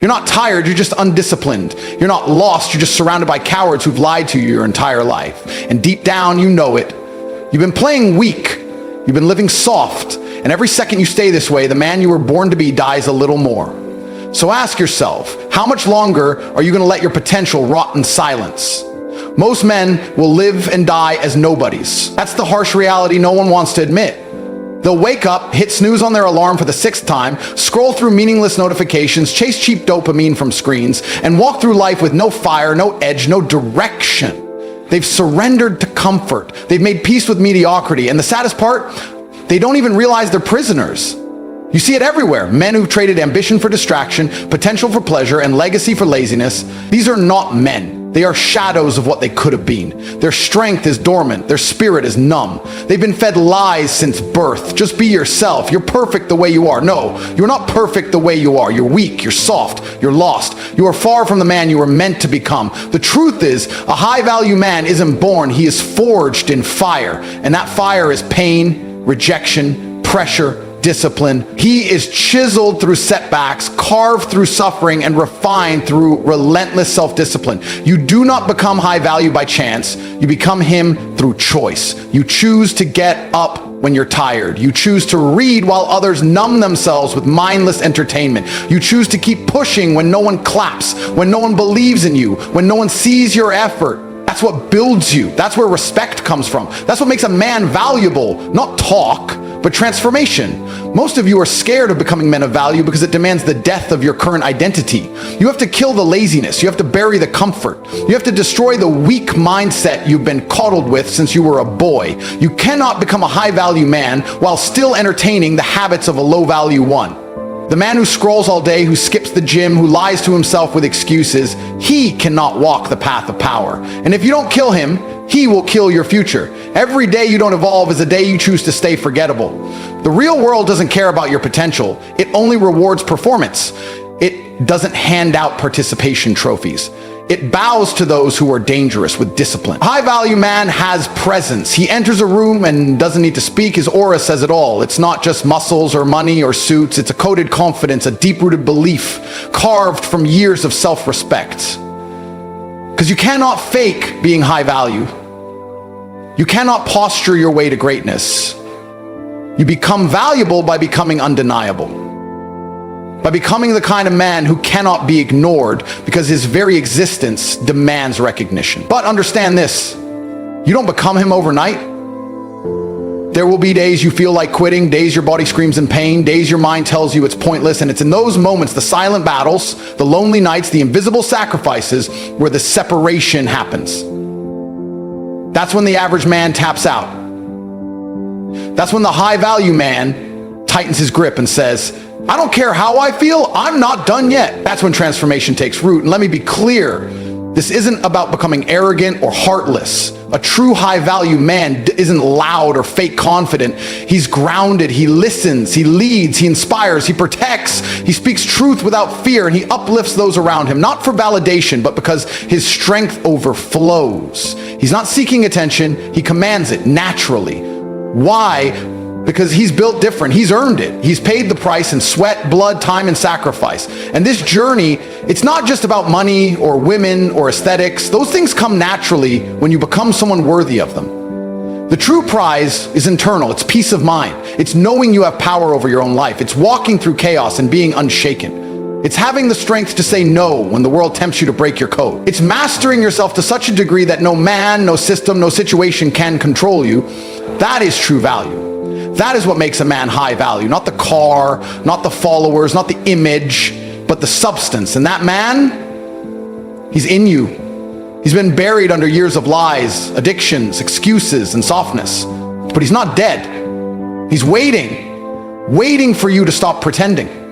You're not tired, you're just undisciplined. You're not lost, you're just surrounded by cowards who've lied to you your entire life. And deep down, you know it. You've been playing weak. You've been living soft. And every second you stay this way, the man you were born to be dies a little more. So ask yourself, how much longer are you going to let your potential rot in silence? Most men will live and die as nobodies. That's the harsh reality no one wants to admit. They'll wake up, hit snooze on their alarm for the 6th time, scroll through meaningless notifications, chase cheap dopamine from screens, and walk through life with no fire, no edge, no direction. They've surrendered to comfort. They've made peace with mediocrity. And the saddest part, they don't even realize they're prisoners. You see it everywhere. Men who've traded ambition for distraction, potential for pleasure, and legacy for laziness. These are not men. They are shadows of what they could have been. Their strength is dormant. Their spirit is numb. They've been fed lies since birth. Just be yourself. You're perfect the way you are. No, you're not perfect the way you are. You're weak. You're soft. You're lost. You are far from the man you were meant to become. The truth is, a high-value man isn't born. He is forged in fire. And that fire is pain, rejection, pressure, discipline. He is chiseled through setbacks, carved through suffering, and refined through relentless self-discipline. You do not become high value by chance. You become him through choice. You choose to get up when you're tired. You choose to read while others numb themselves with mindless entertainment. You choose to keep pushing when no one claps, when no one believes in you, when no one sees your effort. That's what builds you. That's where respect comes from. That's what makes a man valuable. Not talk, but transformation. Most of you are scared of becoming men of value because it demands the death of your current identity. You have to kill the laziness. You have to bury the comfort. You have to destroy the weak mindset you've been coddled with since you were a boy. You cannot become a high-value man while still entertaining the habits of a low-value one. The man who scrolls all day, who skips the gym, who lies to himself with excuses, he cannot walk the path of power. And if you don't kill him, he will kill your future. Every day you don't evolve is a day you choose to stay forgettable. The real world doesn't care about your potential. It only rewards performance. It doesn't hand out participation trophies. It bows to those who are dangerous with discipline. A high-value man has presence. He enters a room and doesn't need to speak. His aura says it all. It's not just muscles or money or suits. It's a coded confidence, a deep-rooted belief, carved from years of self-respect. Because you cannot fake being high value. You cannot posture your way to greatness. You become valuable by becoming undeniable. By becoming the kind of man who cannot be ignored because his very existence demands recognition. But understand this, you don't become him overnight. There will be days you feel like quitting, days your body screams in pain, days your mind tells you it's pointless, and it's in those moments, the silent battles, the lonely nights, the invisible sacrifices, where the separation happens. That's when the average man taps out. That's when the high-value man tightens his grip and says, I don't care how I feel, I'm not done yet. That's when transformation takes root. And let me be clear, this isn't about becoming arrogant or heartless. A true high-value man isn't loud or fake confident. He's grounded, he listens, he leads, he inspires, he protects, he speaks truth without fear, and he uplifts those around him, not for validation, but because his strength overflows. He's not seeking attention, he commands it naturally. Why? Because he's built different. He's earned it. He's paid the price in sweat, blood, time, and sacrifice. And this journey, it's not just about money or women or aesthetics. Those things come naturally when you become someone worthy of them. The true prize is internal. It's peace of mind. It's knowing you have power over your own life. It's walking through chaos and being unshaken. It's having the strength to say no when the world tempts you to break your code. It's mastering yourself to such a degree that no man, no system, no situation can control you. That is true value. That is what makes a man high value. Not the car, not the followers, not the image, but the substance. And that man, he's in you. He's been buried under years of lies, addictions, excuses, and softness. But he's not dead. He's waiting for you to stop pretending.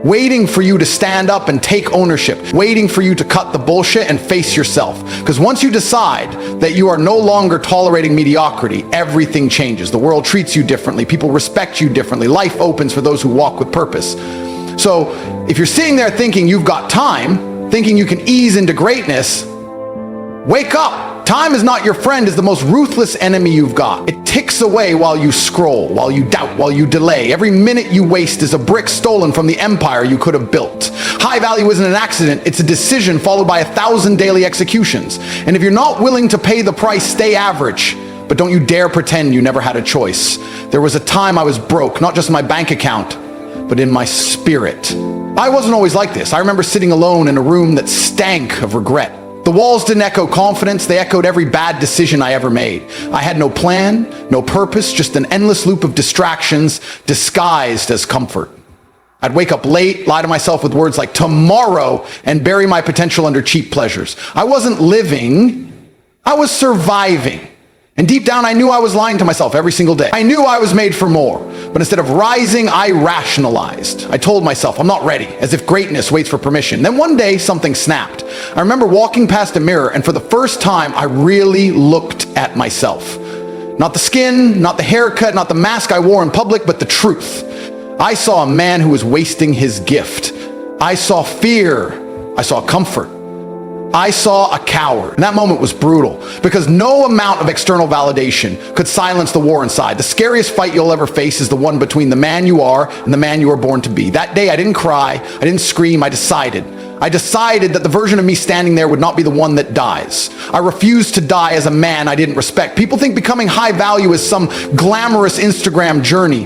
Waiting for you to stand up and take ownership, waiting for you to cut the bullshit and face yourself. Because once you decide that you are no longer tolerating mediocrity, everything changes. The world treats you differently. People respect you differently. Life opens for those who walk with purpose. So if you're sitting there thinking you've got time, thinking you can ease into greatness, wake up. Time is not your friend is the most ruthless enemy you've got. It ticks away while you scroll, while you doubt, while you delay. Every minute you waste is a brick stolen from the empire you could have built. High value isn't an accident, it's a decision followed by 1,000 daily executions. And if you're not willing to pay the price, stay average. But don't you dare pretend you never had a choice. There was a time I was broke, not just in my bank account, but in my spirit. I wasn't always like this. I remember sitting alone in a room that stank of regret. The walls didn't echo confidence, they echoed every bad decision I ever made. I had no plan, no purpose, just an endless loop of distractions disguised as comfort. I'd wake up late, lie to myself with words like tomorrow, and bury my potential under cheap pleasures. I wasn't living, I was surviving. And deep down, I knew I was lying to myself every single day. I knew I was made for more. But instead of rising, I rationalized. I told myself, I'm not ready, as if greatness waits for permission. Then one day, something snapped. I remember walking past a mirror, and for the first time, I really looked at myself. Not the skin, not the haircut, not the mask I wore in public, but the truth. I saw a man who was wasting his gift. I saw fear. I saw comfort. I saw a coward. And that moment was brutal because no amount of external validation could silence the war inside. The scariest fight you'll ever face is the one between the man you are and the man you were born to be. That day I didn't cry, I didn't scream, I decided that the version of me standing there would not be the one that dies. I refused to die as a man I didn't respect. People think becoming high value is some glamorous Instagram journey.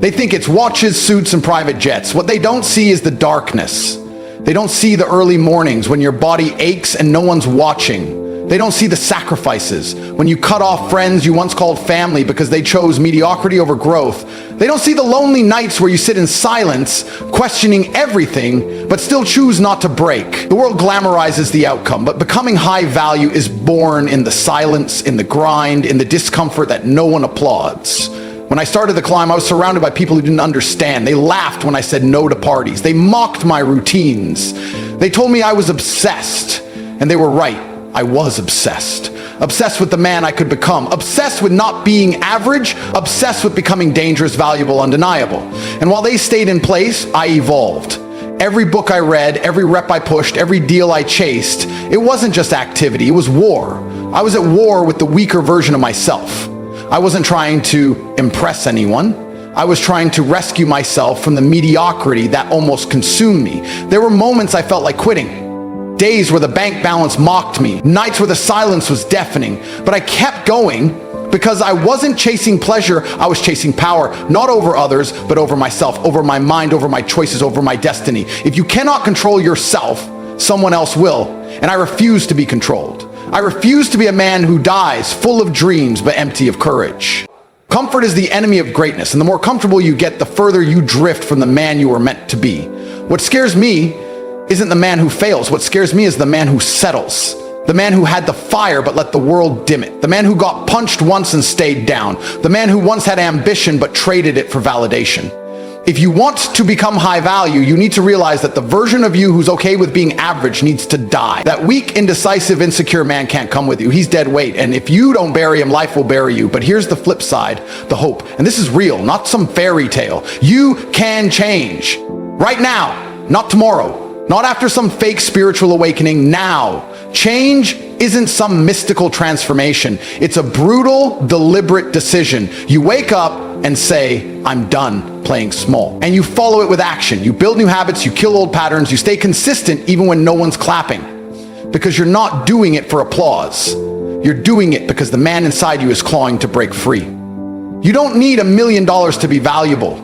They think it's watches, suits, and private jets. What they don't see is the darkness. They don't see the early mornings when your body aches and no one's watching. They don't see the sacrifices when you cut off friends you once called family because they chose mediocrity over growth. They don't see the lonely nights where you sit in silence, questioning everything, but still choose not to break. The world glamorizes the outcome, but becoming high value is born in the silence, in the grind, in the discomfort that no one applauds. When I started the climb, I was surrounded by people who didn't understand. They laughed when I said no to parties. They mocked my routines. They told me I was obsessed. And they were right. I was obsessed. Obsessed with the man I could become. Obsessed with not being average. Obsessed with becoming dangerous, valuable, undeniable. And while they stayed in place, I evolved. Every book I read, every rep I pushed, every deal I chased, it wasn't just activity, it was war. I was at war with the weaker version of myself. I wasn't trying to impress anyone. I was trying to rescue myself from the mediocrity that almost consumed me. There were moments I felt like quitting. Days where the bank balance mocked me. Nights where the silence was deafening. But I kept going because I wasn't chasing pleasure, I was chasing power. Not over others, but over myself, over my mind, over my choices, over my destiny. If you cannot control yourself, someone else will. And I refuse to be controlled. I refuse to be a man who dies full of dreams but empty of courage. Comfort is the enemy of greatness, and the more comfortable you get, the further you drift from the man you were meant to be. What scares me isn't the man who fails. What scares me is the man who settles. The man who had the fire but let the world dim it. The man who got punched once and stayed down. The man who once had ambition but traded it for validation. If you want to become high value, you need to realize that the version of you who's okay with being average needs to die. That weak, indecisive, insecure man can't come with you. He's dead weight. And if you don't bury him, life will bury you. But here's the flip side, the hope. And this is real, not some fairy tale. You can change. Right now, not tomorrow. Not after some fake spiritual awakening, now. Change isn't some mystical transformation. It's a brutal, deliberate decision. You wake up and say, I'm done playing small. And you follow it with action. You build new habits, you kill old patterns, you stay consistent even when no one's clapping. Because you're not doing it for applause. You're doing it because the man inside you is clawing to break free. You don't need $1 million to be valuable.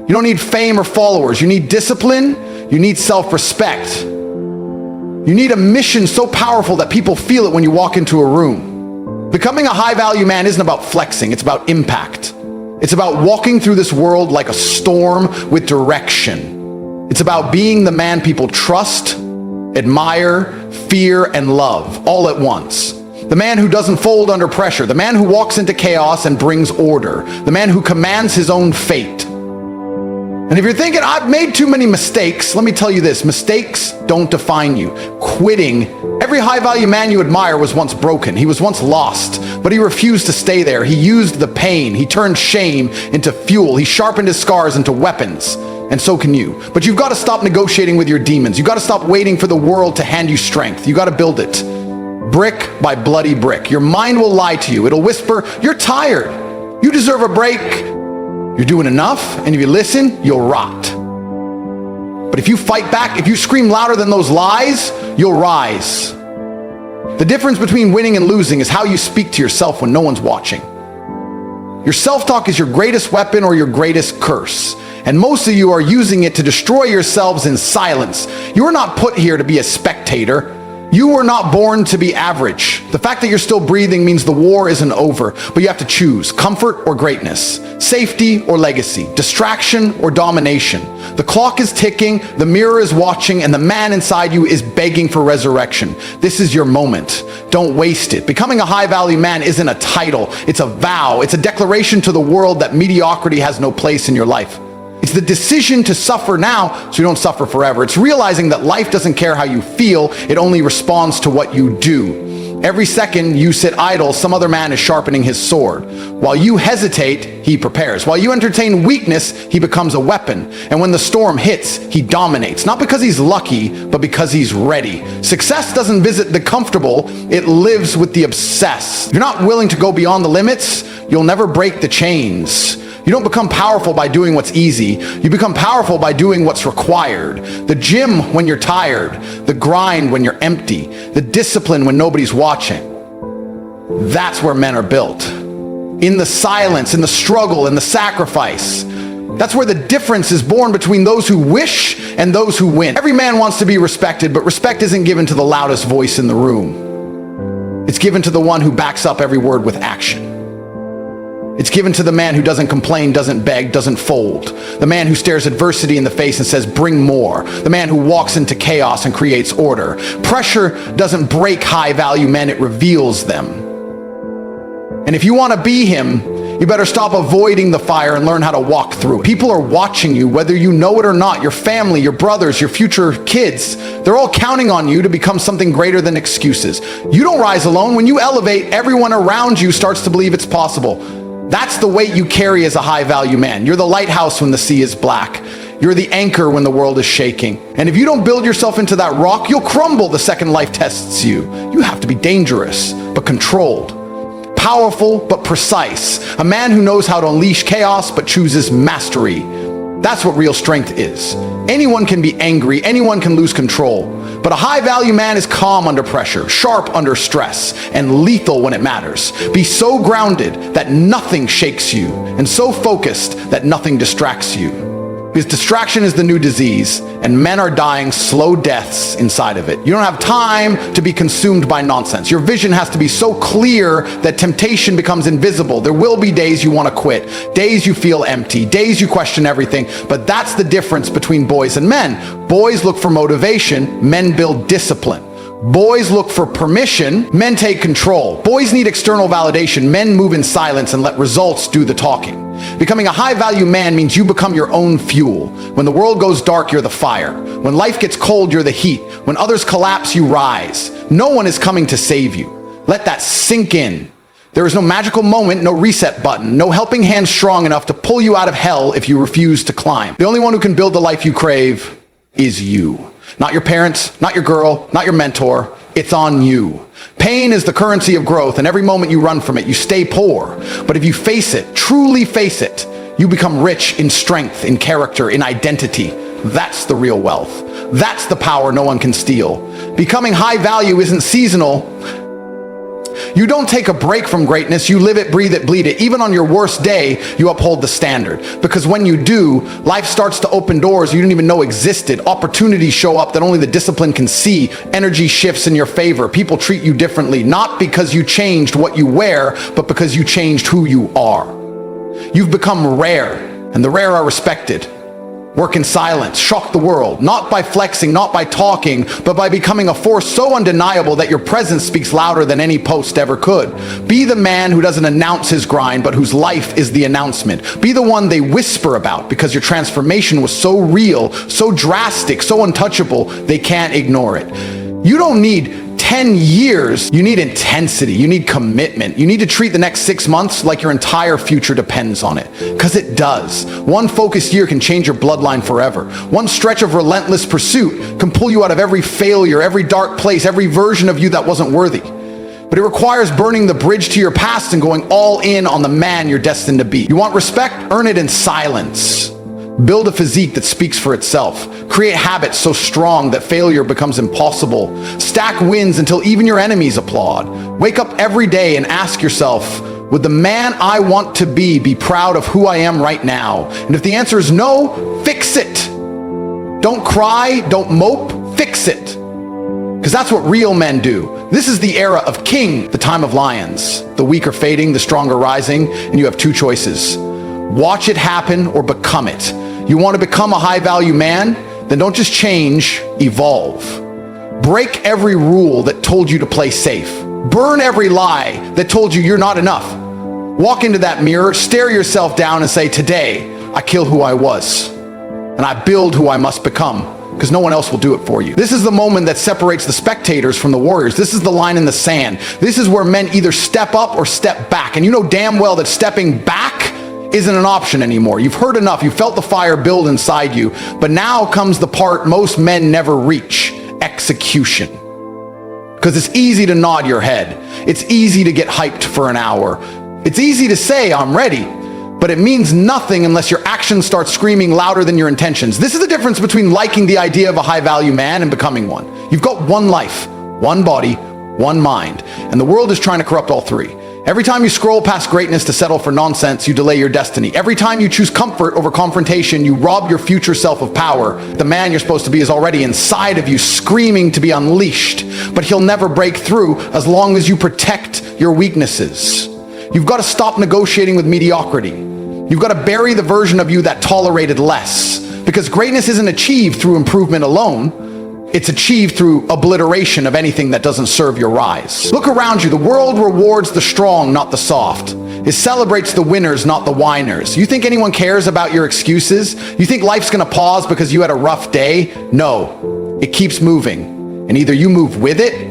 You don't need fame or followers. You need discipline. You need self-respect. You need a mission so powerful that people feel it when you walk into a room. Becoming a high-value man isn't about flexing, it's about impact. It's about walking through this world like a storm with direction. It's about being the man people trust, admire, fear, and love all at once. The man who doesn't fold under pressure, the man who walks into chaos and brings order, the man who commands his own fate. And if you're thinking, I've made too many mistakes, let me tell you this, mistakes don't define you. Quitting, every high-value man you admire was once broken. He was once lost, but he refused to stay there. He used the pain. He turned shame into fuel. He sharpened his scars into weapons. And so can you. But you've got to stop negotiating with your demons. You've got to stop waiting for the world to hand you strength. You've got to build it. brick by bloody brick. Your mind will lie to you. It'll whisper, you're tired. You deserve a break. You're doing enough. And if you listen, you'll rot. But if you fight back, if you scream louder than those lies, you'll rise. The difference between winning and losing is how you speak to yourself when no one's watching. Your self-talk is your greatest weapon or your greatest curse. And most of you are using it to destroy yourselves in silence. You are not put here to be a spectator. You were not born to be average. The fact that you're still breathing means the war isn't over, but you have to choose comfort or greatness, safety or legacy, distraction or domination. The clock is ticking, the mirror is watching, and the man inside you is begging for resurrection. This is your moment. Don't waste it. Becoming a high-value man isn't a title. It's a vow. It's a declaration to the world that mediocrity has no place in your life. It's the decision to suffer now so you don't suffer forever. It's realizing that life doesn't care how you feel, it only responds to what you do. Every second you sit idle, some other man is sharpening his sword. While you hesitate, he prepares. While you entertain weakness, he becomes a weapon. And when the storm hits, he dominates. Not because he's lucky, but because he's ready. Success doesn't visit the comfortable, it lives with the obsessed. If you're not willing to go beyond the limits, you'll never break the chains. You don't become powerful by doing what's easy. You become powerful by doing what's required. The gym when you're tired, the grind when you're empty, the discipline when nobody's watching. That's where men are built. In the silence, in the struggle, in the sacrifice. That's where the difference is born between those who wish and those who win. Every man wants to be respected, but respect isn't given to the loudest voice in the room. It's given to the one who backs up every word with action. It's given to the man who doesn't complain, doesn't beg, doesn't fold. The man who stares adversity in the face and says, bring more. The man who walks into chaos and creates order. Pressure doesn't break high-value men, it reveals them. And if you want to be him, you better stop avoiding the fire and learn how to walk through it. People are watching you, whether you know it or not. Your family, your brothers, your future kids, they're all counting on you to become something greater than excuses. You don't rise alone. When you elevate, everyone around you starts to believe it's possible. That's the weight you carry as a high-value man. You're the lighthouse when the sea is black. You're the anchor when the world is shaking. And if you don't build yourself into that rock, you'll crumble the second life tests you. You have to be dangerous, but controlled. Powerful, but precise. A man who knows how to unleash chaos, but chooses mastery. That's what real strength is. Anyone can be angry, anyone can lose control. But a high-value man is calm under pressure, sharp under stress, and lethal when it matters. Be so grounded that nothing shakes you, and so focused that nothing distracts you. Because distraction is the new disease, and men are dying slow deaths inside of it. You don't have time to be consumed by nonsense. Your vision has to be so clear that temptation becomes invisible. There will be days you want to quit, days you feel empty, days you question everything, but that's the difference between boys and men. Boys look for motivation, men build discipline. Boys look for permission, men take control. Boys need external validation, men move in silence and let results do the talking. Becoming a high-value man means you become your own fuel. When the world goes dark, you're the fire. When life gets cold, you're the heat. When others collapse, you rise. No one is coming to save you. Let that sink in. There is no magical moment, no reset button, no helping hand strong enough to pull you out of hell if you refuse to climb. The only one who can build the life you crave is you. Not your parents, not your girl, not your mentor. It's on you. Pain is the currency of growth, and every moment you run from it, you stay poor. But if you face it, truly face it, you become rich in strength, in character, in identity. That's the real wealth. That's the power no one can steal. Becoming high value isn't seasonal. You don't take a break from greatness, you live it, breathe it, bleed it. Even on your worst day, you uphold the standard. Because when you do, life starts to open doors you didn't even know existed. Opportunities show up that only the discipline can see. Energy shifts in your favor. People treat you differently, not because you changed what you wear, but because you changed who you are. You've become rare, and the rare are respected. Work in silence, shock the world, not by flexing, not by talking, but by becoming a force so undeniable that your presence speaks louder than any post ever could. Be the man who doesn't announce his grind, but whose life is the announcement. Be the one they whisper about because your transformation was so real, so drastic, so untouchable, they can't ignore it. You don't need 10 years, you need intensity, you need commitment. You need to treat the next 6 months like your entire future depends on it, because it does. One focused year can change your bloodline forever. One stretch of relentless pursuit can pull you out of every failure, every dark place, every version of you that wasn't worthy. but it requires burning the bridge to your past and going all in on the man you're destined to be. You want respect? Earn it in silence. Build a physique that speaks for itself. Create habits so strong that failure becomes impossible. Stack wins until even your enemies applaud. Wake up every day and ask yourself, would the man I want to be proud of who I am right now? And if the answer is no, fix it. Don't cry, don't mope, fix it. Because that's what real men do. This is the era of king, the time of lions. The weak are fading, the strong are rising, and you have two choices. Watch it happen or become it. You want to become a high-value man? Then don't just change, evolve. Break every rule that told you to play safe. Burn every lie that told you you're not enough. Walk into that mirror, stare yourself down and say, today, I kill who I was, and I build who I must become. Because no one else will do it for you. This is the moment that separates the spectators from the warriors. This is the line in the sand. This is where men either step up or step back. And you know damn well that stepping back isn't an option anymore. You've heard enough. You felt the fire build inside you. But now comes the part most men never reach: execution. Because it's easy to nod your head. It's easy to get hyped for an hour. It's easy to say, I'm ready. But it means nothing unless your actions start screaming louder than your intentions. This is the difference between liking the idea of a high-value man and becoming one. You've got one life, one body, one mind, and the world is trying to corrupt all three. Every time you scroll past greatness to settle for nonsense, you delay your destiny. Every time you choose comfort over confrontation, you rob your future self of power. The man you're supposed to be is already inside of you, screaming to be unleashed, but he'll never break through as long as you protect your weaknesses. You've got to stop negotiating with mediocrity. You've got to bury the version of you that tolerated less. Because greatness isn't achieved through improvement alone. It's achieved through obliteration of anything that doesn't serve your rise. Look around you. The world rewards the strong, not the soft. It celebrates the winners, not the whiners. You think anyone cares about your excuses? You think life's going to pause because you had a rough day? No. It keeps moving. And either you move with it,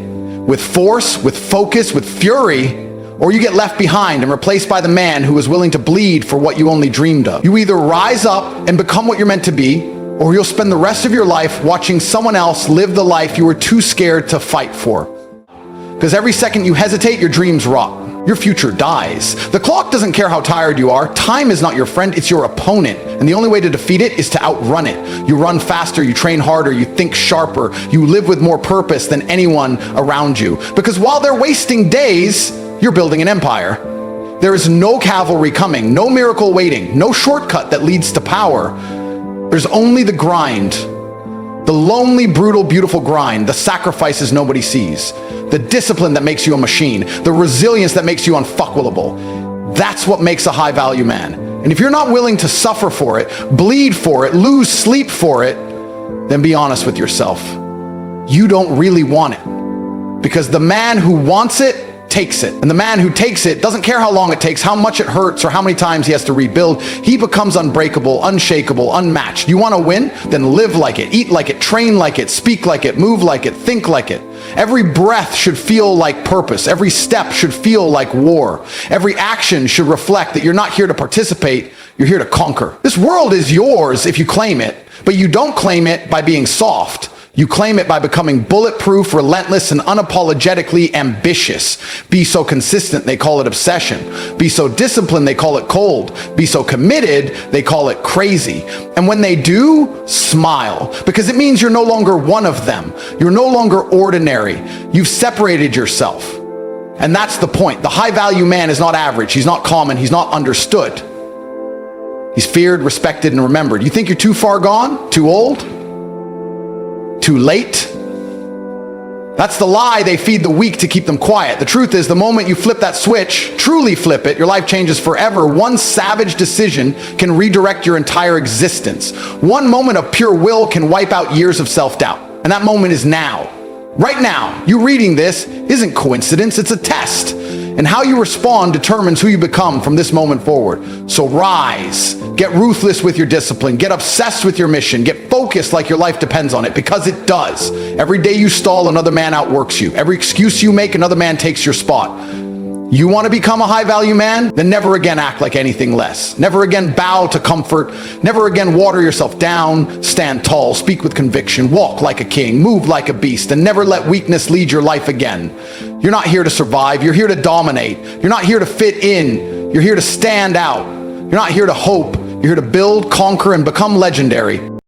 with force, with focus, with fury, or you get left behind and replaced by the man who is willing to bleed for what you only dreamed of. You either rise up and become what you're meant to be, or you'll spend the rest of your life watching someone else live the life you were too scared to fight for. Because every second you hesitate, your dreams rot. Your future dies. The clock doesn't care how tired you are. Time is not your friend, it's your opponent. And the only way to defeat it is to outrun it. You run faster, you train harder, you think sharper, you live with more purpose than anyone around you. Because while they're wasting days, you're building an empire. There is no cavalry coming, no miracle waiting, no shortcut that leads to power. There's only the grind. The lonely, brutal, beautiful grind, the sacrifices nobody sees, the discipline that makes you a machine, the resilience that makes you unfuckable. That's what makes a high-value man. And if you're not willing to suffer for it, bleed for it, lose sleep for it, then be honest with yourself. You don't really want it. Because the man who wants it takes it. And the man who takes it doesn't care how long it takes, how much it hurts, or how many times he has to rebuild. He becomes unbreakable, unshakable, unmatched. You want to win? Then live like it, eat like it, train like it, speak like it, move like it, think like it. Every breath should feel like purpose. Every step should feel like war. Every action should reflect that you're not here to participate, you're here to conquer. This world is yours if you claim it, but you don't claim it by being soft. You claim it by becoming bulletproof, relentless, and unapologetically ambitious. Be so consistent, they call it obsession. Be so disciplined, they call it cold. Be so committed, they call it crazy. And when they do, smile, because it means you're no longer one of them. You're no longer ordinary. You've separated yourself. And that's the point. The high-value man is not average. He's not common. He's not understood. He's feared, respected, and remembered. You think you're too far gone? Too old? Too late? That's the lie they feed the weak to keep them quiet. The truth is, the moment you flip that switch, truly flip it, your life changes forever. One savage decision can redirect your entire existence. One moment of pure will can wipe out years of self-doubt. And that moment is now. Right now. You reading this isn't coincidence, it's a test. And how you respond determines who you become from this moment forward. So rise, get ruthless with your discipline, get obsessed with your mission, get focused like your life depends on it, because it does. Every day you stall, another man outworks you. Every excuse you make, another man takes your spot. You want to become a high-value man? Then never again act like anything less. Never again bow to comfort. Never again water yourself down. Stand tall, speak with conviction, walk like a king, move like a beast, and never let weakness lead your life again. You're not here to survive. You're here to dominate. You're not here to fit in. You're here to stand out. You're not here to hope. You're here to build, conquer, and become legendary.